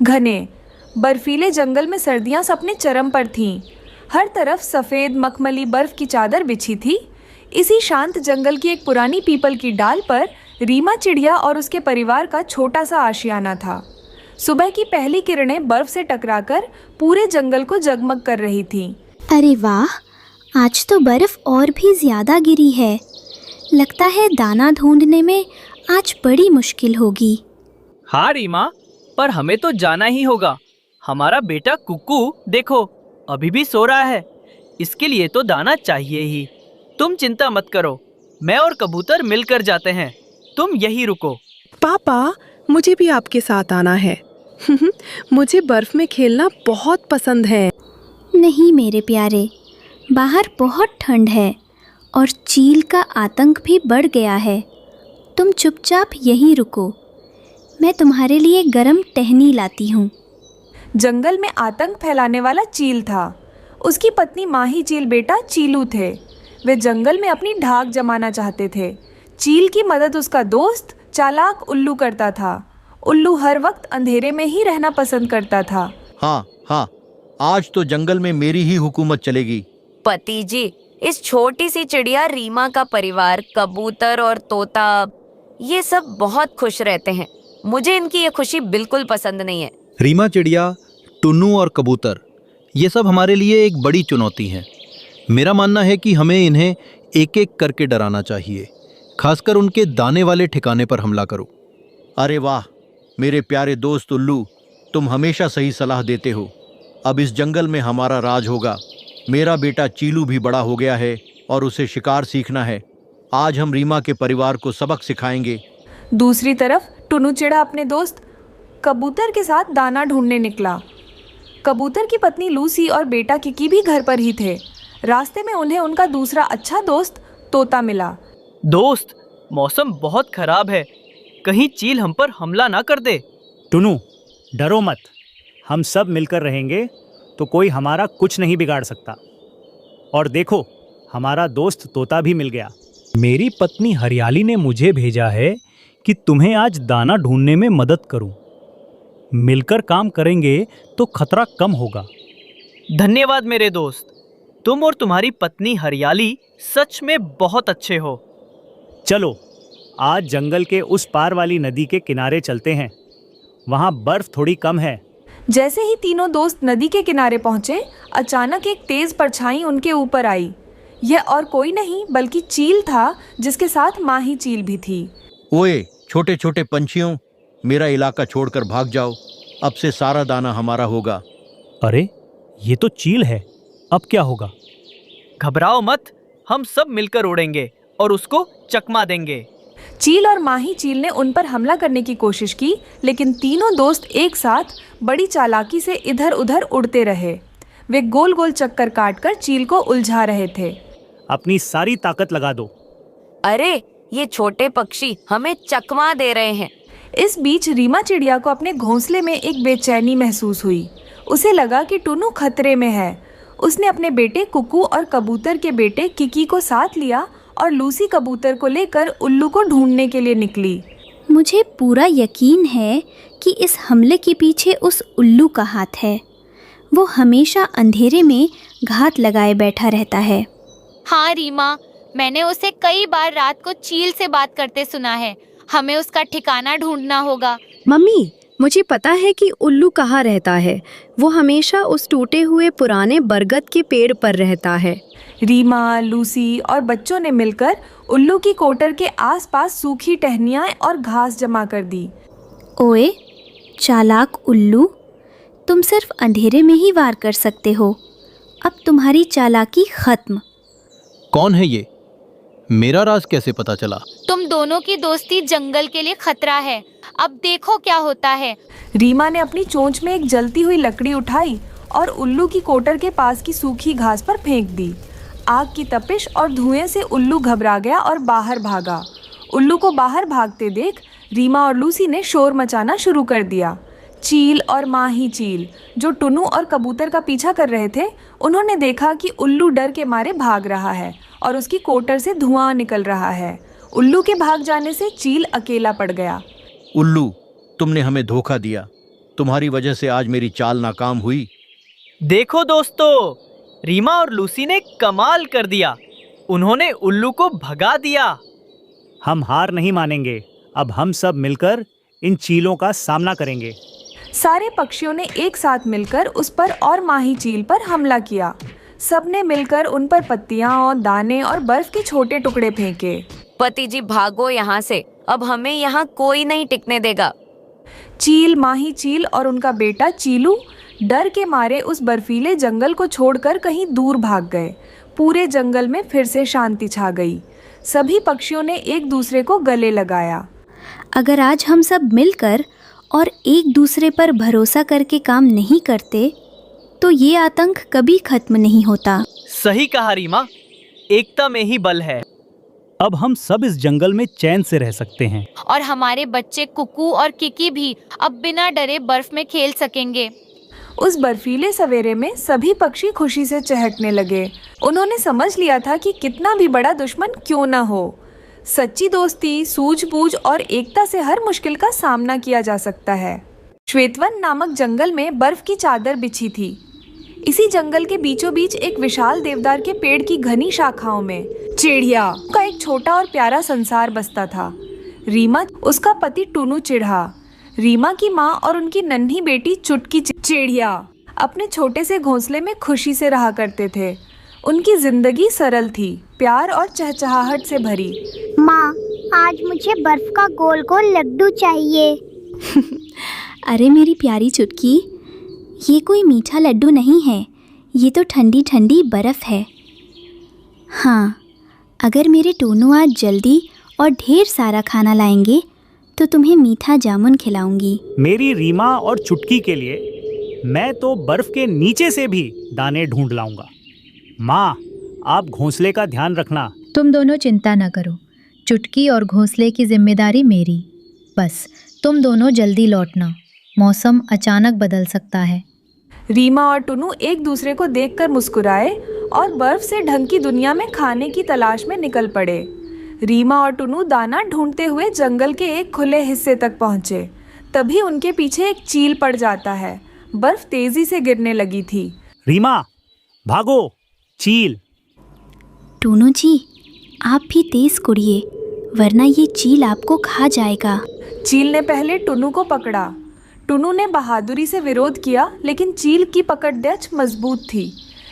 घने बर्फीले जंगल में सर्दियां अपने चरम पर थीं। हर तरफ सफ़ेद मखमली बर्फ की चादर बिछी थी। इसी शांत जंगल की एक पुरानी पीपल की डाल पर रीमा चिड़िया और उसके परिवार का छोटा सा आशियाना था। सुबह की पहली किरणें बर्फ से टकराकर पूरे जंगल को जगमग कर रही थीं। अरे वाह, आज तो बर्फ और भी ज़्यादा गिरी है। लगता है दाना ढूंढने में आज बड़ी मुश्किल होगी। हाँ रीमा, पर हमें तो जाना ही होगा। हमारा बेटा कुक्कू देखो अभी भी सो रहा है, इसके लिए तो दाना चाहिए ही। तुम चिंता मत करो, मैं और कबूतर मिलकर जाते हैं, तुम यही रुको। पापा, मुझे भी आपके साथ आना है। मुझे बर्फ में खेलना बहुत पसंद है। नहीं मेरे प्यारे, बाहर बहुत ठंड है और चील का आतंक भी बढ़ गया है। तुम चुपचाप यहीं रुको, मैं तुम्हारे लिए गर्म टहनी लाती हूँ। जंगल में आतंक फैलाने वाला चील था। उसकी पत्नी माही चील बेटा चीलू थे। वे जंगल में अपनी ढाक जमाना चाहते थे। चील की मदद उसका दोस्त चालाक उल्लू करता था। उल्लू हर वक्त अंधेरे में ही रहना पसंद करता था। हाँ, आज तो जंगल में मेरी ही हुकूमत चलेगी। पति जी, इस छोटी सी चिड़िया रीमा का परिवार, कबूतर और तोता, ये सब बहुत खुश रहते हैं। मुझे इनकी ये खुशी बिल्कुल पसंद नहीं है। रीमा चिड़िया, टुन्नू और कबूतर, ये सब हमारे लिए एक बड़ी चुनौती है। मेरा मानना है कि हमें इन्हें एक एक करके डराना चाहिए, खासकर उनके दाने वाले ठिकाने पर हमला करो। अरे वाह मेरे प्यारे दोस्त उल्लू, तुम हमेशा सही सलाह देते हो। अब इस जंगल में हमारा राज होगा। मेरा बेटा चीलू भी बड़ा हो गया है और उसे शिकार सीखना है। आज हम रीमा के परिवार को सबक सिखाएंगे। दूसरी तरफ टुन्नू चिड़ा अपने दोस्त कबूतर के साथ दाना ढूंढने निकला। कबूतर की पत्नी लूसी और बेटा किकी भी घर पर ही थे। रास्ते में उन्हें उनका दूसरा अच्छा दोस्त तोता मिला। दोस्त, मौसम बहुत खराब है, कहीं चील हम पर हमला ना कर दे। टुनू, डरो मत, हम सब मिलकर रहेंगे तो कोई हमारा कुछ नहीं बिगाड़ सकता। और देखो, हमारा दोस्त तोता भी मिल गया। मेरी पत्नी हरियाली ने मुझे भेजा है कि तुम्हें आज दाना ढूंढने में मदद करूं। मिलकर काम करेंगे तो खतरा कम होगा। धन्यवाद मेरे दोस्त, तुम और तुम्हारी पत्नी हरियाली सच में बहुत अच्छे हो। चलो आज जंगल के उस पार वाली नदी के किनारे चलते हैं, वहाँ बर्फ थोड़ी कम है। जैसे ही तीनों दोस्त नदी के किनारे पहुंचे, अचानक एक तेज परछाई उनके ऊपर आई। यह और कोई नहीं बल्कि चील था, जिसके साथ माही चील भी थी। ओए छोटे छोटे पंछियों, मेरा इलाका छोड़कर भाग जाओ। अब से सारा दाना हमारा होगा। अरे ये तो चील है, अब क्या होगा? घबराओ मत, हम सब मिलकर उड़ेंगे और उसको चकमा देंगे। चील और माही चील ने उन पर हमला करने की कोशिश की, लेकिन तीनों दोस्त एक साथ बड़ी चालाकी से इधर उधर उड़ते रहे। वे गोल गोल चक्कर काटकर चील को उलझा रहे थे। अपनी सारी ताकत लगा दो। अरे ये छोटे पक्षी हमें चकमा दे रहे हैं। इस बीच रीमा चिड़िया को अपने घोंसले में एक बेचैनी महसूस हुई। उसे लगा कि टुन्नू खतरे में है। उसने अपने बेटे कुकू और कबूतर के बेटे किकी को साथ लिया और लूसी कबूतर को लेकर उल्लू को ढूंढने के लिए निकली। मुझे पूरा यकीन है कि इस हमले के पीछे उस उल्लू का हाथ है। वो हमेशा अंधेरे में घात लगाए बैठा रहता है। हाँ रीमा, मैंने उसे कई बार रात को चील से बात करते सुना है। हमें उसका ठिकाना ढूंढना होगा। मम्मी, मुझे पता है कि उल्लू कहाँ रहता है। वो हमेशा उस टूटे हुए पुराने बरगद के पेड़ पर रहता है। रीमा, लूसी और बच्चों ने मिलकर उल्लू की कोटर के आसपास सूखी टहनियाँ और घास जमा कर दी। ओए चालाक उल्लू, तुम सिर्फ अंधेरे में ही वार कर सकते हो। अब तुम्हारी चालाकी खत्म। कौन है ये? मेरा राज कैसे पता चला? तुम दोनों की दोस्ती जंगल के लिए खतरा है। अब देखो क्या होता है। रीमा ने अपनी चोंच में एक जलती हुई लकड़ी उठाई और उल्लू की कोटर के पास की सूखी घास पर फेंक दी। आग की तपिश और धुएं से उल्लू घबरा गया और बाहर भागा। उल्लू को बाहर भागते देख रीमा और लूसी ने शोर मचाना शुरू कर दिया। चील और माही चील, जो टुन्नू और कबूतर का पीछा कर रहे थे, उन्होंने देखा कि उल्लू डर के मारे भाग रहा है और उसकी कोटर से धुआं निकल रहा है। उल्लू के भाग जाने से चील अकेला पड़ गया। उल्लू, तुमने हमें धोखा दिया। तुम्हारी वजह से आज मेरी चाल नाकाम हुई। देखो दोस्तों, रीमा और लूसी ने कमाल कर दिया। उन्होंने उल्लू को भगा दिया। हम हार नहीं मानेंगे। अब हम सब मिलकर इन चीलों का सामना करेंगे। सारे पक्षियों ने एक साथ मिलकर उस पर और माही चील पर हमला किया। सबने मिलकर उन पर पत्तियां और दाने और बर्फ के छोटे टुकड़े फेंके। पति जी भागो यहाँ से, अब हमें यहाँ कोई नहीं टिकने देगा। चील, माही चील और उनका बेटा चीलू डर के मारे उस बर्फीले जंगल को छोड़कर कहीं दूर भाग गए। पूरे जंगल में फिर से शांति छा गई। सभी पक्षियों ने एक दूसरे को गले लगाया। अगर आज हम सब मिलकर और एक दूसरे पर भरोसा करके काम नहीं करते तो ये आतंक कभी खत्म नहीं होता। सही कहा रीमा, एकता में ही बल है। अब हम सब इस जंगल में चैन से रह सकते हैं। और हमारे बच्चे कुकू और किकी भी अब बिना डरे बर्फ में खेल सकेंगे। उस बर्फीले सवेरे में सभी पक्षी खुशी से चहकने लगे। उन्होंने समझ लिया था कि कितना भी बड़ा दुश्मन क्यों न हो, सच्ची दोस्ती, सूझबूझ और एकता से हर मुश्किल का सामना किया जा सकता है। श्वेतवन नामक जंगल में बर्फ की चादर बिछी थी। इसी जंगल के बीचों बीच एक विशाल देवदार के पेड़ की घनी शाखाओं में चिड़िया का एक छोटा और प्यारा संसार बसता था। रीमा, उसका पति टुनू चिढ़ा, रीमा की माँ और उनकी नन्ही बेटी चुटकी चिड़िया अपने छोटे से घोंसले में खुशी से रहा करते थे। उनकी जिंदगी सरल थी, प्यार और चहचहाहट से भरी। माँ, आज मुझे बर्फ का गोल गोल लड्डू चाहिए। अरे मेरी प्यारी चुटकी, ये कोई मीठा लड्डू नहीं है, ये तो ठंडी ठंडी बर्फ़ है। हाँ, अगर मेरे टोनू आज जल्दी और ढेर सारा खाना लाएंगे तो तुम्हें मीठा जामुन खिलाऊंगी। मेरी रीमा और चुटकी के लिए मैं तो बर्फ के नीचे से भी दाने ढूंढ लाऊंगा। माँ, आप घोंसले का ध्यान रखना। तुम दोनों चिंता न करो, चुटकी और घोंसले की जिम्मेदारी मेरी। बस तुम दोनों जल्दी लौटना, मौसम अचानक बदल सकता है। रीमा और टुनू एक दूसरे को देखकर मुस्कुराए और बर्फ से ढंग की दुनिया में खाने की तलाश में निकल पड़े। रीमा और टुनू दाना ढूंढते हुए जंगल के एक खुले हिस्से तक पहुंचे। तभी उनके पीछे एक चील पड़ जाता है। बर्फ तेजी से गिरने लगी थी। रीमा, भागो! चील! टुनू जी, आप भी तेज कुड़िए, वरना ये चील आपको खा जाएगा। चील ने पहले टुनू को पकड़ा। टुनू ने बहादुरी से विरोध किया, लेकिन चील की पकड़ डच मजबूत थी।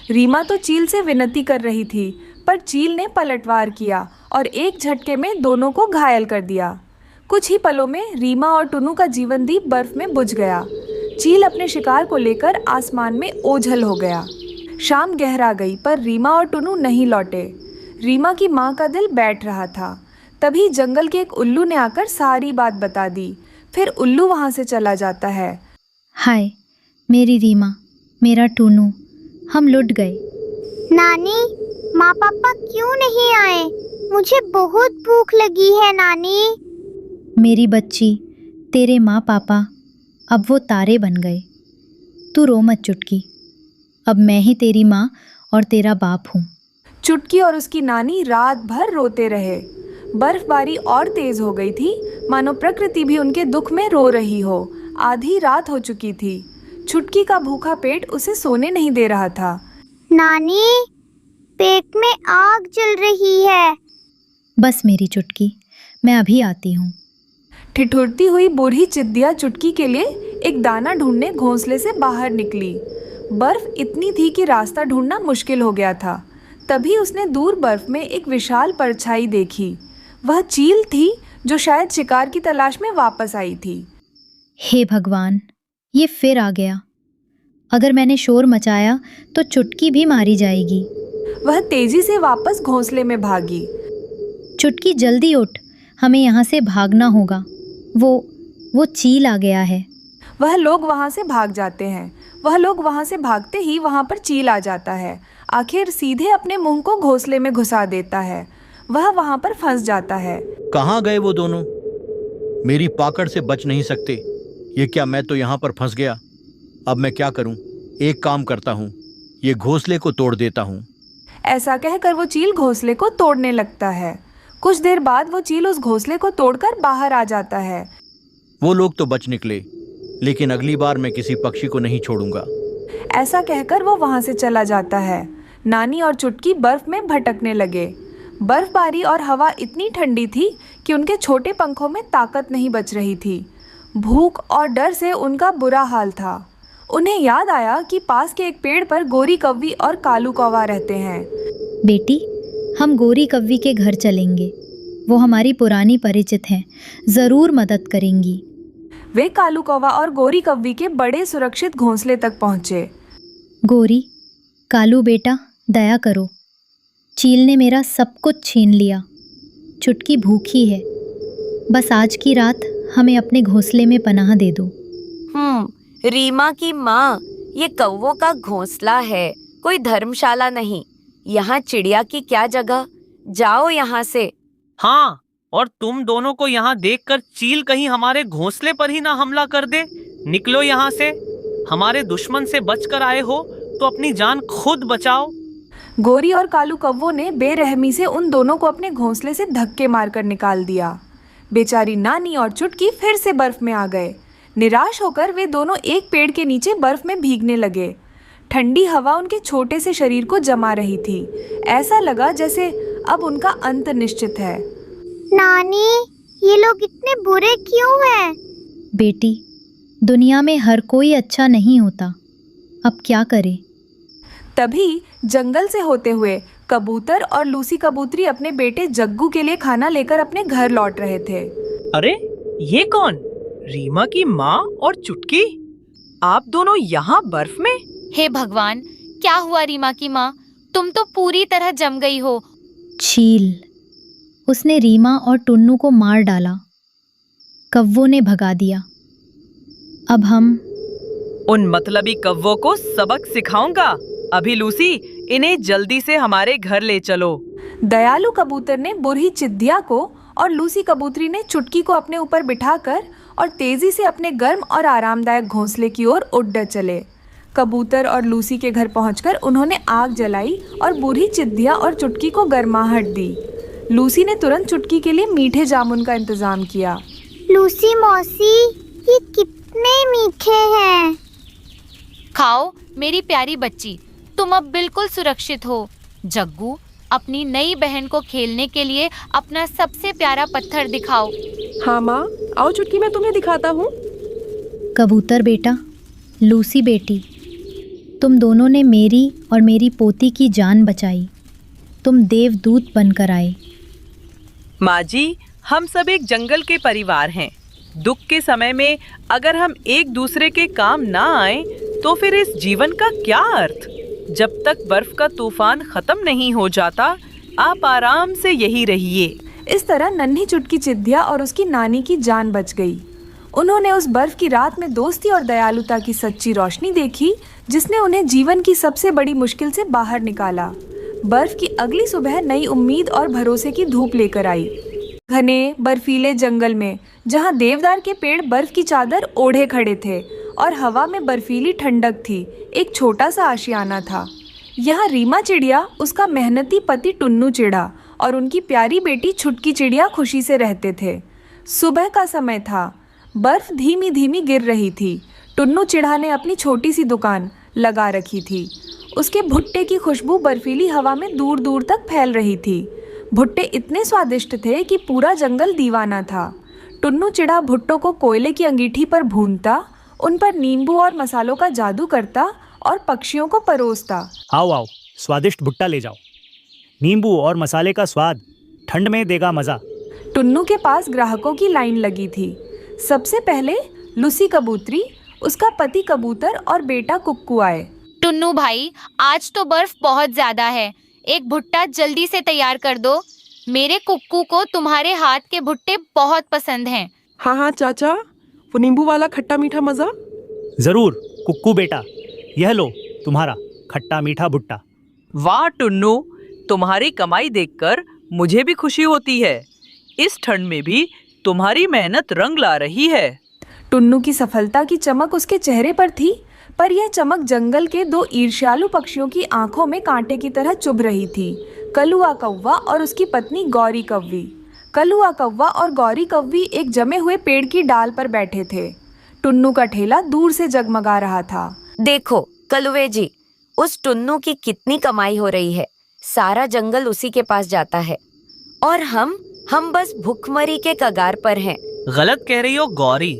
रीमा तो चील से विनती कर रही थी, पर चील ने पलटवार किया और एक झटके में दोनों को घायल कर दिया। कुछ ही पलों में रीमा और टुनू का जीवन दीप बर्फ में बुझ गया। चील अपने शिकार को लेकर आसमान में ओझल हो गया। शाम गहरा गई, पर रीमा और टुनू नहीं लौटे। रीमा की माँ का दिल बैठ रहा था। तभी जंगल के एक उल्लू ने आकर सारी बात बता दी। फिर उल्लू वहाँ से चला जाता है। हाय मेरी रीमा, मेरा टुनू, हम लुट गए। नानी, माँ पापा क्यों नहीं आए? मुझे बहुत भूख लगी है नानी। मेरी बच्ची, तेरे माँ पापा अब वो तारे बन गए। तू रो मत चुटकी, अब मैं ही तेरी माँ और तेरा बाप हूँ। चुटकी और उसकी नानी रात भर रोते रहे। बर्फबारी और तेज हो गई थी, मानो प्रकृति भी उनके दुख में रो रही हो। आधी रात हो चुकी थी। चुटकी का भूखा पेट उसे सोने नहीं दे रहा था। नानी, पेट में आग जल रही है। बस मेरी चुटकी, मैं अभी आती हूँ। ठिठुरती हुई बूढ़ी चिद्दिया चुटकी के लिए एक दाना ढूंढने घोंसले से बाहर निकली। बर्फ इतनी थी कि रास्ता ढूंढना मुश्किल हो गया था। तभी उसने दूर बर्फ में एक विशाल परछाई देखी। वह चील थी जो शायद शिकार की तलाश में वापस आई थी। हे भगवान, ये फिर आ गया। अगर मैंने शोर मचाया तो चुटकी भी मारी जाएगी। वह तेजी से वापस घोंसले में भागी। चुटकी जल्दी उठ, हमें यहाँ से भागना होगा। वो चील आ गया है। वह लोग वहाँ से भाग जाते हैं। वह लोग वहाँ से भागते ही वहाँ पर चील आ जाता है। आखिर सीधे अपने मुंह को घोंसले में घुसा देता है। वह वहाँ पर फंस जाता है। कहाँ गए वो दोनों? मेरी पाकड़ से बच नहीं सकते। ये क्या, मैं तो यहाँ पर फंस गया। अब मैं क्या करूँ? एक काम करता हूँ, ये घोंसले को तोड़ देता हूँ। ऐसा कहकर वो चील घोंसले को तोड़ने लगता है। कुछ देर बाद वो चील उस घोंसले को तोड़कर बाहर आ जाता है। वो लोग तो बच निकले, लेकिन अगली बार मैं किसी पक्षी को नहीं छोड़ूंगा। ऐसा कहकर वो वहाँ से चला जाता है। नानी और चुटकी बर्फ में भटकने लगे। बर्फबारी और हवा इतनी ठंडी थी कि उनके छोटे पंखों में ताकत नहीं बच रही थी। भूख और डर से उनका बुरा हाल था। उन्हें याद आया कि पास के एक पेड़ पर गोरी कौवी और कालू कौवा रहते हैं। बेटी, हम गोरी कव्वी के घर चलेंगे। वो हमारी पुरानी परिचित हैं, ज़रूर मदद करेंगी। वे कालू कौवा और गोरी कौवी के बड़े सुरक्षित घोंसले तक पहुँचे। गोरी, कालू बेटा, दया करो। चील ने मेरा सब कुछ छीन लिया। चुटकी भूखी है। बस आज की रात हमें अपने घोंसले में पनाह दे दो। रीमा की माँ, ये कौवों का घोंसला है, कोई धर्मशाला नहीं। यहाँ चिड़िया की क्या जगह, जाओ यहाँ से। हाँ, और तुम दोनों को यहाँ देखकर चील कहीं हमारे घोंसले पर ही ना हमला कर दे। निकलो यहाँ से। हमारे दुश्मन से बचकर आए हो तो अपनी जान खुद बचाओ। गोरी और कालू कौवों ने बेरहमी से उन दोनों को अपने घोंसले से धक्के मारकर निकाल दिया। बेचारी नानी और चुटकी फिर से बर्फ में आ गए। निराश होकर वे दोनों एक पेड़ के नीचे बर्फ में भीगने लगे। ठंडी हवा उनके छोटे से शरीर को जमा रही थी। ऐसा लगा जैसे अब उनका अंत निश्चित है। नानी, ये लोग इतने बुरे क्यों हैं? बेटी, दुनिया में हर कोई अच्छा नहीं होता। अब क्या करें? तभी जंगल से होते हुए कबूतर और लूसी कबूतरी अपने बेटे जग्गू के लिए खाना लेकर अपने घर लौट रहे थे। अरे, ये कौन? रीमा की माँ और चुटकी, आप दोनों यहाँ बर्फ में? हे भगवान, क्या हुआ रीमा की माँ? तुम तो पूरी तरह जम गई हो। चील, उसने रीमा और टुन्नू को मार डाला। कव्वों ने भगा दिया। अब हम उन मतलबी कव्वों को सबक सिखाऊंगा। अभी लूसी, इन्हें जल्दी से हमारे घर ले चलो। दयालु कबूतर ने बुरही चिद्दिया को और लूसी कबूतरी ने चुटकी को अपने ऊपर बिठाकर और तेजी से अपने गर्म और आरामदायक घोंसले की ओर उड़ चले। कबूतर और लूसी के घर पहुंचकर उन्होंने आग जलाई और बुरही चिद्दिया और चुटकी को गर्माहट दी। लूसी ने तुरंत चुटकी के लिए मीठे जामुन का इंतजाम किया। लूसी मौसी, ये कितने मीठे हैं। खाओ मेरी प्यारी बच्ची, तुम अब बिल्कुल सुरक्षित हो। जग्गू, अपनी नई बहन को खेलने के लिए अपना सबसे प्यारा पत्थर दिखाओ। हाँ माँ, आओ चुटकी, मैं तुम्हें दिखाता हूँ। कबूतर बेटा, लूसी बेटी, तुम दोनों ने मेरी और मेरी पोती की जान बचाई। तुम देवदूत बनकर आए। माँ जी, हम सब एक जंगल के परिवार हैं। दुख के समय में अगर हम एक दूसरे के काम ना आए तो फिर इस जीवन का क्या अर्थ? जब तक बर्फ का तूफान खत्म नहीं हो जाता, आप आराम से यही रहिए। इस तरह नन्ही चुटकी चिद्दिया और उसकी नानी की जान बच गई। उन्होंने उस बर्फ की रात में दोस्ती और दयालुता की सच्ची रोशनी देखी, जिसने उन्हें जीवन की सबसे बड़ी मुश्किल से बाहर निकाला। बर्फ की अगली सुबह नई उम्मीद और भरोसे की धूप लेकर आई। घने बर्फीले जंगल में, जहां देवदार के पेड़ बर्फ की चादर ओढ़े खड़े थे और हवा में बर्फीली ठंडक थी, एक छोटा सा आशियाना था। यहाँ रीमा चिड़िया, उसका मेहनती पति टुन्नू चिड़ा और उनकी प्यारी बेटी छुटकी चिड़िया खुशी से रहते थे। सुबह का समय था। बर्फ धीमी धीमी गिर रही थी। टुन्नू चिड़ा ने अपनी छोटी सी दुकान लगा रखी थी। उसके भुट्टे की खुशबू बर्फीली हवा में दूर दूर तक फैल रही थी। भुट्टे इतने स्वादिष्ट थे कि पूरा जंगल दीवाना था। टुन्नू चिड़ा भुट्टों को कोयले की अंगीठी पर भूनता, उन पर नींबू और मसालों का जादू करता और पक्षियों को परोसता। आओ आओ, स्वादिष्ट भुट्टा ले जाओ। नींबू और मसाले का स्वाद ठंड में देगा मजा। टुन्नू के पास ग्राहकों की लाइन लगी थी। सबसे पहले लूसी कबूतरी, उसका पति कबूतर और बेटा कुक्कू आए। टुन्नू भाई, आज तो बर्फ बहुत ज्यादा है, एक भुट्टा जल्दी से तैयार कर दो। मेरे कुक्कू को तुम्हारे हाथ के भुट्टे बहुत पसंद हैं। हाँ हाँ चाचा, वो नींबू वाला खट्टा मीठा मजा। जरूर कुक्कू बेटा, यह लो तुम्हारा खट्टा मीठा भुट्टा। वाह टुन्नू, तुम्हारी कमाई देखकर मुझे भी खुशी होती है। इस ठंड में भी तुम्हारी मेहनत रंग ला रही है। टुन्नू की सफलता की चमक उसके चेहरे पर थी, पर यह चमक जंगल के दो ईर्ष्यालु पक्षियों की आंखों में कांटे की तरह चुभ रही थी, कलुआ कौवा और उसकी पत्नी गौरी कौवी। कलुआ कौवा और गौरी कौवी एक जमे हुए पेड़ की डाल पर बैठे थे। टुन्नू का ठेला दूर से जगमगा रहा था। देखो कलुवे जी, उस टुन्नू की कितनी कमाई हो रही है। सारा जंगल उसी के पास जाता है और हम बस भूखमरी के कगार पर हैं। गलत कह रही हो गौरी।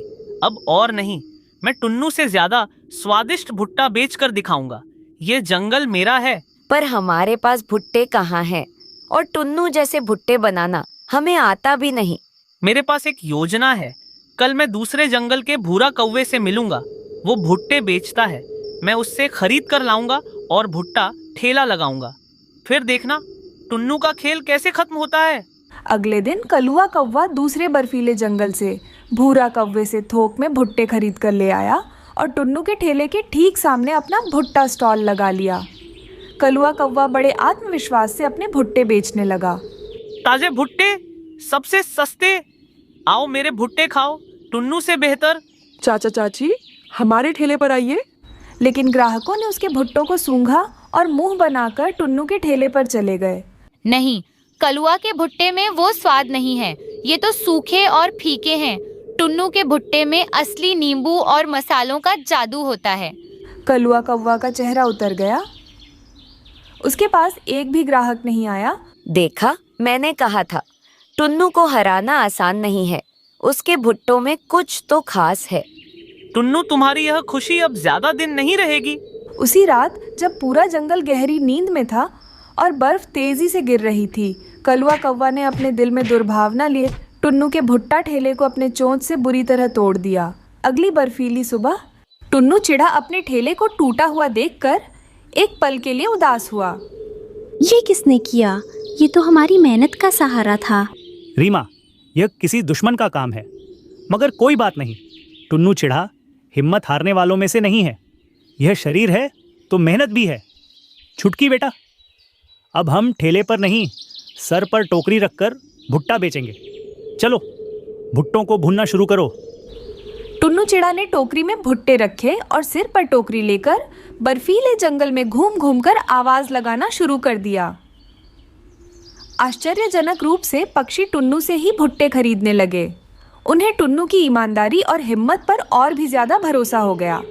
अब और नहीं, मैं टुन्नू से ज्यादा स्वादिष्ट भुट्टा बेचकर दिखाऊंगा। ये जंगल मेरा है। पर हमारे पास भुट्टे कहाँ हैं? और टुन्नू जैसे भुट्टे बनाना हमें आता भी नहीं। मेरे पास एक योजना है। कल मैं दूसरे जंगल के भूरा कौवे से मिलूंगा। वो भुट्टे बेचता है। मैं उससे खरीद कर लाऊंगा और भुट्टा ठेला लगाऊंगा। फिर देखना टुन्नू का खेल कैसे खत्म होता है। अगले दिन कलुआ कौवा दूसरे बर्फीले जंगल से भूरा कौवे से थोक में भुट्टे खरीद कर ले आया और टुन्नू के ठेले के ठीक सामने अपना भुट्टा स्टॉल लगा लिया। कलुआ कौवा बड़े आत्मविश्वास से अपने भुट्टे बेचने लगा। ताजे भुट्टे, सबसे सस्ते। आओ मेरे भुट्टे खाओ, टुन्नू से बेहतर। चाचा चाची, हमारे ठेले पर आइए। लेकिन ग्राहकों ने उसके भुट्टों को सूंघा और मुंह बनाकर टुन्नू के ठेले पर चले गए। नहीं, कलुआ के भुट्टे में वो स्वाद नहीं है। ये तो सूखे और फीके हैं। टुन्नू के भुट्टे में असली नींबू और मसालों का जादू होता है। कलुआ कौवा का चेहरा उतर गया। उसके पास एक भी ग्राहक नहीं आया। देखा, मैंने कहा था टुन्नू को हराना आसान नहीं है। उसके भुट्टों में कुछ तो खास है। टुन्नू, तुम्हारी यह खुशी अब ज्यादा दिन नहीं रहेगी। उसी रात जब पूरा जंगल गहरी नींद में था और बर्फ तेजी से गिर रही थी, कलुआ कौवा ने अपने दिल में दुर्भावना लिए टुन्नू के भुट्टा ठेले को अपने चोंच से बुरी तरह तोड़ दिया। अगली बर्फीली सुबह टुन्नू चिड़ा अपने ठेले को टूटा हुआ देखकर एक पल के लिए उदास हुआ। ये किसने किया? ये तो हमारी मेहनत का सहारा था। रीमा, यह किसी दुश्मन का काम है। मगर कोई बात नहीं, टुन्नू चिढ़ा हिम्मत हारने वालों में से नहीं है। यह शरीर है तो मेहनत भी है। छुटकी बेटा, अब हम ठेले पर नहीं, सर पर टोकरी रखकर भुट्टा बेचेंगे। चलो, भुट्टों को भूनना शुरू करो। टुन्नू चिड़ा ने टोकरी में भुट्टे रखे और सिर पर टोकरी लेकर बर्फीले जंगल में घूम घूम कर आवाज लगाना शुरू कर दिया। आश्चर्यजनक रूप से पक्षी टुन्नू से ही भुट्टे खरीदने लगे। उन्हें टुन्नू की ईमानदारी और हिम्मत पर और भी ज्यादा भरोसा हो गया।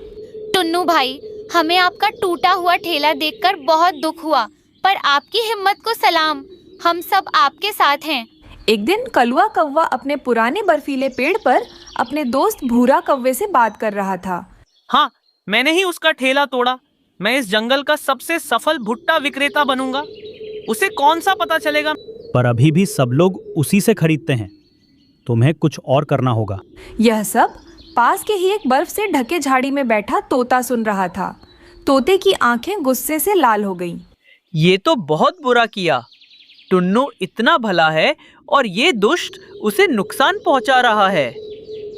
टुन्नू भाई, हमें आपका टूटा हुआ ठेला देखकर बहुत दुख हुआ, पर आपकी हिम्मत को सलाम। हम सब आपके साथ हैं। एक दिन कलुआ कौवा अपने पुराने बर्फीले पेड़ पर अपने दोस्त भूरा कौवे से बात कर रहा था। हाँ, मैंने ही उसका ठेला तोड़ा। मैं इस जंगल का सबसे सफल भुट्टा विक्रेता बनूंगा। उसे कौन सा पता चलेगा? पर अभी भी सब लोग उसी से खरीदते हैं। तुम्हें कुछ और करना होगा। यह सब पास के ही एक बर्फ से ढके झाड़ी में बैठा तोता सुन रहा था। तोते की आंखें गुस्से से लाल हो गईं। ये तो बहुत बुरा किया। टुन्नू इतना भला है और ये दुष्ट उसे नुकसान पहुंचा रहा है।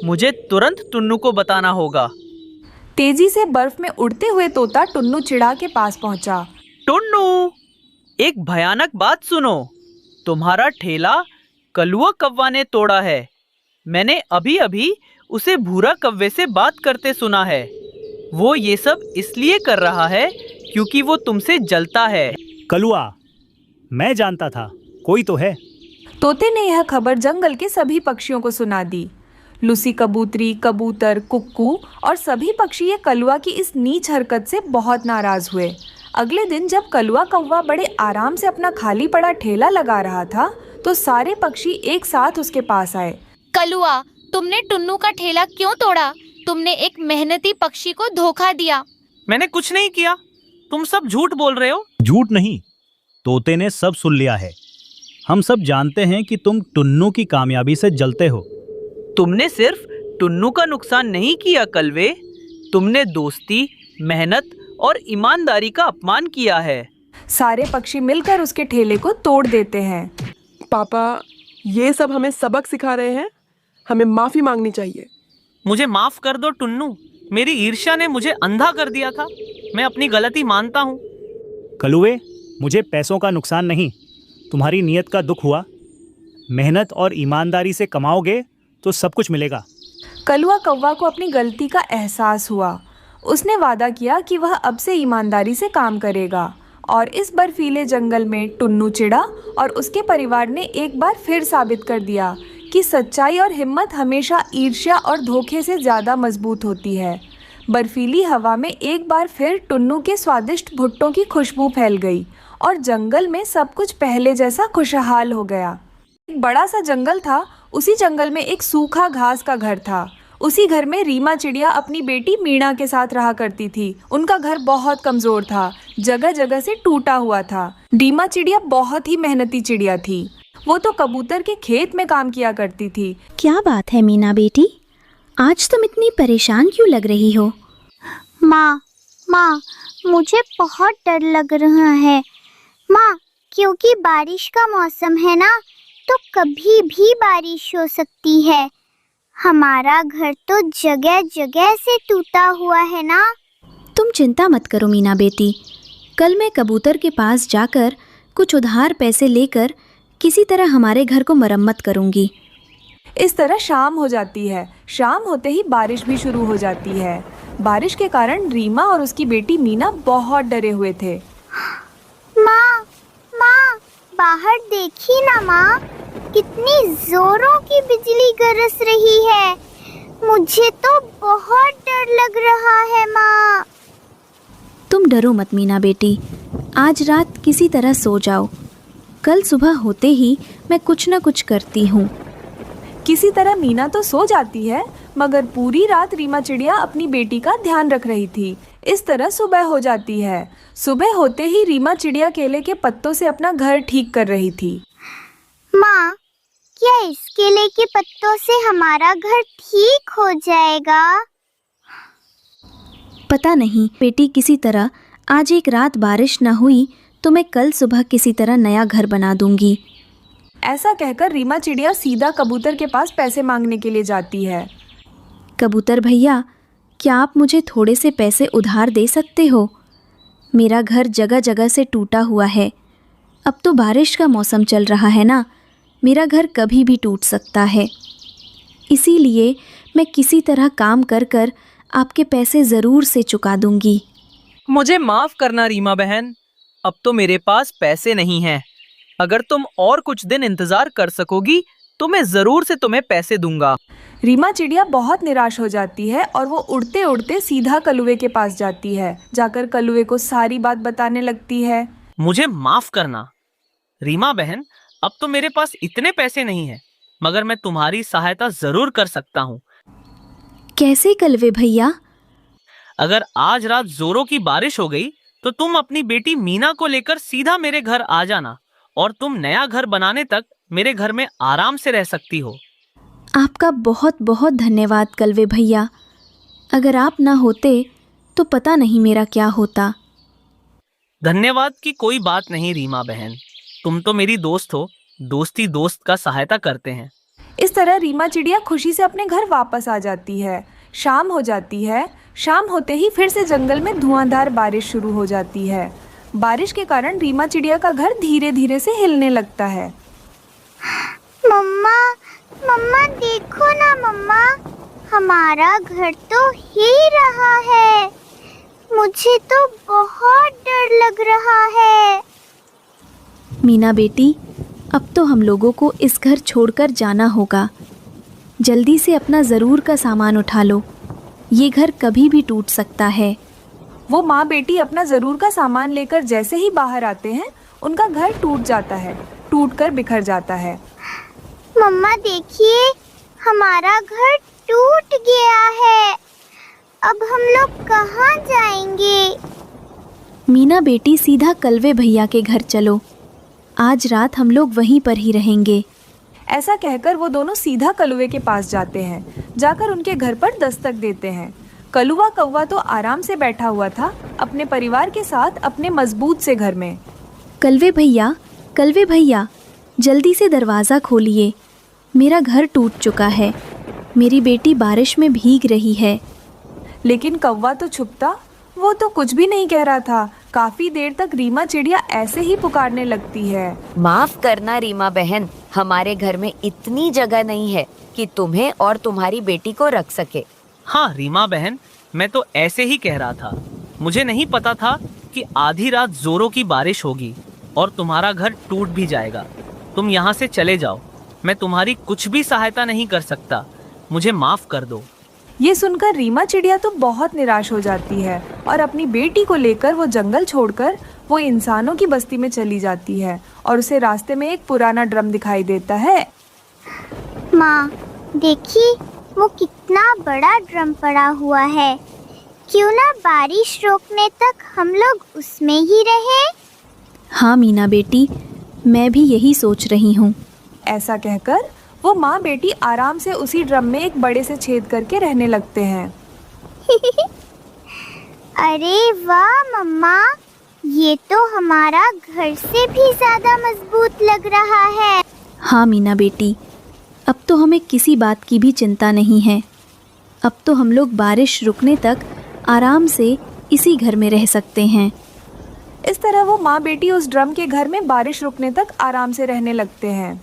मुझे तुरंत टुन्नू को बताना होगा। तेजी से बर्फ में उड़ते हुए तोता टुन्नू चिड़ा के पास पहुंचा। टुन्नू, एक भयानक बात सुनो। तुम्हारा ठेला कलुआ कौवा ने तोड़ा है। मैंने अभी अभी उसे भूरा कौवे से बात करते सुना है। वो ये सब इसलिए कर रहा है क्योंकि वो तुमसे जलता है। कलुआ, मैं जानता था कोई तो है। तोते ने यह खबर जंगल के सभी पक्षियों को सुना दी। लूसी कबूतरी, कबूतर, कुक्कू और सभी पक्षी ये कलुआ की इस नीच हरकत से बहुत नाराज हुए। अगले दिन जब कलुआ कौवा बड़े आराम से अपना खाली पड़ा ठेला लगा रहा था तो सारे पक्षी एक साथ उसके पास आए। कलुआ, तुमने टुन्नू का ठेला क्यों तोड़ा? तुमने एक मेहनती पक्षी को धोखा दिया। मैंने कुछ नहीं किया। तुम सब झूठ बोल रहे हो। झूठ नहीं, तोते ने सब सुन लिया है। हम सब जानते हैं कि तुम टुन्नू की कामयाबी से जलते हो। तुमने सिर्फ टुन्नू का नुकसान नहीं किया कलवे, तुमने दोस्ती, मेहनत और ईमानदारी का अपमान किया है। सारे पक्षी मिलकर उसके ठेले को तोड़ देते हैं। पापा, ये सब हमें सबक सिखा रहे हैं। हमें माफी मांगनी चाहिए। मुझे माफ कर दो टुन्नू। मेरी ईर्ष्या ने मुझे अंधा कर दिया था। मैं अपनी गलती मानता हूँ। कलुए, मुझे पैसों का नुकसान नहीं, तुम्हारी नीयत का दुख हुआ। मेहनत और ईमानदारी से कमाओगे तो सब कुछ मिलेगा। कलुआ कौवा को अपनी गलती का एहसास हुआ। उसने वादा किया कि वह अब से ईमानदारी से काम करेगा और इस बर्फीले जंगल में टुन्नू चिड़ा और उसके परिवार ने एक बार फिर साबित कर दिया कि सच्चाई और हिम्मत हमेशा ईर्ष्या और धोखे से ज़्यादा मजबूत होती है। बर्फीली हवा में एक बार फिर टुन्नू के स्वादिष्ट भुट्टों की खुशबू फैल गई और जंगल में सब कुछ पहले जैसा खुशहाल हो गया। एक बड़ा सा जंगल था। उसी जंगल में एक सूखा घास का घर था। उसी घर में रीमा चिड़िया अपनी बेटी मीणा के साथ रहा करती थी। उनका घर बहुत कमज़ोर था, जगह जगह से टूटा हुआ था। रीमा चिड़िया बहुत ही मेहनती चिड़िया थी। वो तो कबूतर के खेत में काम किया करती थी। क्या बात है मीना बेटी, आज तुम इतनी परेशान क्यों लग रही हो? माँ, मुझे बहुत डर लग रहा है। माँ, क्योंकि बारिश का मौसम है ना, तो कभी भी बारिश हो सकती है। हमारा घर तो जगह जगह से टूटा हुआ है ना। तुम चिंता मत करो मीना बेटी, कल मैं कबूतर के पास जाकर कुछ उधार पैसे लेकर किसी तरह हमारे घर को मरम्मत करूंगी। इस तरह शाम हो जाती है। शाम होते ही बारिश भी शुरू हो जाती है। बारिश के कारण रीमा और उसकी बेटी मीना बहुत डरे हुए थे। माँ, बाहर देखी ना माँ, कितनी जोरों की बिजली गरज रही है। मुझे तो बहुत डर लग रहा है माँ। तुम डरो मत मीना बेटी, आज रात किसी तरह सो जाओ। कल सुबह होते ही मैं कुछ न कुछ करती हूँ। किसी तरह मीना तो सो जाती है, मगर पूरी रात रीमा चिड़िया अपनी बेटी का ध्यान रख रही थी। इस तरह सुबह हो जाती है। सुबह होते ही रीमा चिड़िया केले के पत्तों से अपना घर ठीक कर रही थी। माँ, क्या इस केले के पत्तों से हमारा घर ठीक हो जाएगा? पता नहीं बेटी, किसी तरह आज एक रात बारिश न हुई तो मैं कल सुबह किसी तरह नया घर बना दूंगी। ऐसा कहकर रीमा चिड़िया सीधा कबूतर के पास पैसे मांगने के लिए जाती है। कबूतर भैया, क्या आप मुझे थोड़े से पैसे उधार दे सकते हो? मेरा घर जगह जगह से टूटा हुआ है। अब तो बारिश का मौसम चल रहा है ना, मेरा घर कभी भी टूट सकता है। इसीलिए मैं किसी तरह काम कर कर आपके पैसे ज़रूर से चुका दूंगी। मुझे माफ करना रीमा बहन, अब तो मेरे पास पैसे नहीं हैं। अगर तुम और कुछ दिन इंतजार कर सकोगी तो मैं जरूर से तुम्हें पैसे दूंगा। रीमा चिड़िया बहुत निराश हो जाती है और वो उड़ते उड़ते सीधा कलुए के पास जाती है। जाकर कलुए को सारी बात बताने लगती है। मुझे माफ करना रीमा बहन, अब तो मेरे पास इतने पैसे नहीं हैं, मगर मैं तुम्हारी सहायता जरूर कर सकता हूँ। कैसे कलवे भैया? अगर आज रात जोरों की बारिश हो गई तो तुम अपनी बेटी मीना को लेकर सीधा मेरे घर आ जाना और तुम नया घर बनाने तक मेरे घर में आराम से रह सकती हो। आपका बहुत बहुत धन्यवाद कलवे भैया। अगर आप ना होते तो पता नहीं मेरा क्या होता। धन्यवाद की कोई बात नहीं रीमा बहन, तुम तो मेरी दोस्त हो। दोस्ती दोस्त का सहायता करते हैं। इस तरह रीमा चिड़िया खुशी से अपने घर वापस आ जाती है। शाम हो जाती है। शाम होते ही फिर से जंगल में धुआंधार बारिश शुरू हो जाती है। बारिश के कारण रीमा चिड़िया का घर धीरे धीरे से हिलने लगता है। मम्मा देखो ना मम्मा, हमारा घर तो हिल रहा है। मुझे तो बहुत डर लग रहा है। मीना बेटी, अब तो हम लोगों को इस घर छोड़कर जाना होगा। जल्दी से अपना ज़रूर का सामान उठा लो, ये घर कभी भी टूट सकता है। वो माँ बेटी अपना ज़रूर का सामान लेकर जैसे ही बाहर आते हैं, उनका घर टूट जाता है, टूटकर बिखर जाता है। मम्मा देखिए, हमारा घर टूट गया है। अब हम लोग कहाँ जाएंगे? मीना बेटी, सीधा कलवे भैया के घर चलो। आज रात हम लोग वहीं पर ही रहेंगे। ऐसा कहकर वो दोनों सीधा कलुए के पास जाते हैं। जाकर उनके घर पर दस्तक देते हैं। कलुआ कौवा तो आराम से बैठा हुआ था अपने परिवार के साथ अपने मजबूत से घर में। कलवे भैया, जल्दी से दरवाज़ा खोलिए। मेरा घर टूट चुका है। मेरी बेटी बारिश में भीग रही है। लेकिन कौवा तो छुपता, वो तो कुछ भी नहीं कह रहा था। काफी देर तक रीमा चिड़िया ऐसे ही पुकारने लगती है। माफ करना रीमा बहन, हमारे घर में इतनी जगह नहीं है कि तुम्हें और तुम्हारी बेटी को रख सके। हाँ रीमा बहन, मैं तो ऐसे ही कह रहा था। मुझे नहीं पता था कि आधी रात जोरों की बारिश होगी और तुम्हारा घर टूट भी जाएगा। तुम यहाँ से चले जाओ, मैं तुम्हारी कुछ भी सहायता नहीं कर सकता। मुझे माफ कर दो। ये सुनकर रीमा चिड़िया तो बहुत निराश हो जाती है और अपनी बेटी को लेकर वो जंगल छोड़कर वो इंसानों की बस्ती में चली जाती है और उसे रास्ते में एक पुराना ड्रम दिखाई देता है। माँ देखी, वो कितना बड़ा ड्रम पड़ा हुआ है। क्यों ना बारिश रोकने तक हम लोग उसमें ही रहे। हाँ मीना बेटी, मैं भी यही सोच रही हूँ। ऐसा कहकर वो माँ बेटी आराम से उसी ड्रम में एक बड़े से छेद करके रहने लगते हैं। अरे वाह मम्मा, ये तो हमारा घर से भी ज्यादा मजबूत लग रहा है। हाँ मीना बेटी, अब तो हमें किसी बात की भी चिंता नहीं है। अब तो हम लोग बारिश रुकने तक आराम से इसी घर में रह सकते हैं। इस तरह वो माँ बेटी उस ड्रम के घर में बारिश रुकने तक आराम से रहने लगते हैं।